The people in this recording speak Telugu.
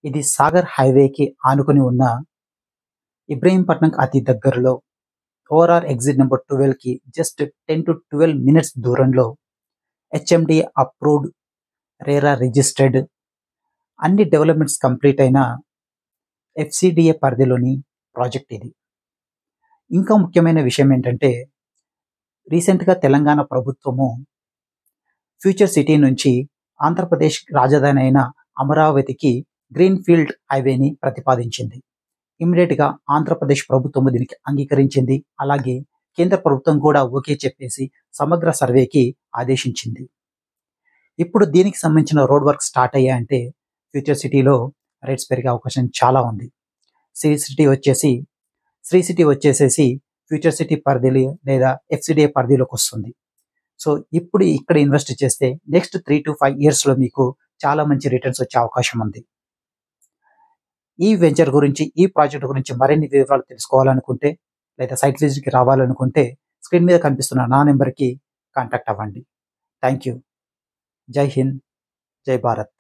ఇది సాగర్ హైవేకి ఆనుకుని ఉన్న ఇబ్రహీంపట్నంకి అతి దగ్గరలో ఓఆర్ఆర్ ఎగ్జిట్ నెంబర్ 12కి జస్ట్ 10 to 12 minutes దూరంలో హెచ్ఎండి అప్రూవ్డ్ రేరా రిజిస్టర్డ్ అన్ని డెవలప్మెంట్స్ కంప్లీట్ అయిన ఎఫ్సిడిఏ పరిధిలోని ప్రాజెక్ట్ ఇది. ఇంకా ముఖ్యమైన విషయం ఏంటంటే రీసెంట్గా తెలంగాణ ప్రభుత్వము ఫ్యూచర్ సిటీ నుంచి ఆంధ్రప్రదేశ్ రాజధాని అయిన అమరావతికి గ్రీన్ ఫీల్డ్ హైవేని ప్రతిపాదించింది. ఇమ్మీడియట్గా ఆంధ్రప్రదేశ్ ప్రభుత్వం దీనికి అంగీకరించింది. అలాగే కేంద్ర ప్రభుత్వం కూడా ఓకే చెప్పేసి సమగ్ర సర్వేకి ఆదేశించింది. ఇప్పుడు దీనికి సంబంధించిన రోడ్ వర్క్ స్టార్ట్ అయ్యాయంటే ఫ్యూచర్ సిటీలో రేట్స్ పెరిగే అవకాశం చాలా ఉంది. శ్రీ సిటీ వచ్చేసేసి ఫ్యూచర్ సిటీ పరిధి లేదా ఎఫ్సిడిఏ పరిధిలోకి వస్తుంది. సో ఇప్పుడు ఇక్కడ ఇన్వెస్ట్ చేస్తే నెక్స్ట్ 3 to 5 yearsలో మీకు చాలా మంచి రిటర్న్స్ వచ్చే అవకాశం ఉంది. ఈ వెంచర్ గురించి, ఈ ప్రాజెక్ట్ గురించి మరిన్ని వివరాలు తెలుసుకోవాలనుకుంటే లేదా సైట్ విజిట్కి రావాలనుకుంటే స్క్రీన్ మీద కనిపిస్తున్న నా నెంబర్కి కాంటాక్ట్ అవ్వండి. Thank you. జై హింద్, జై భారత్.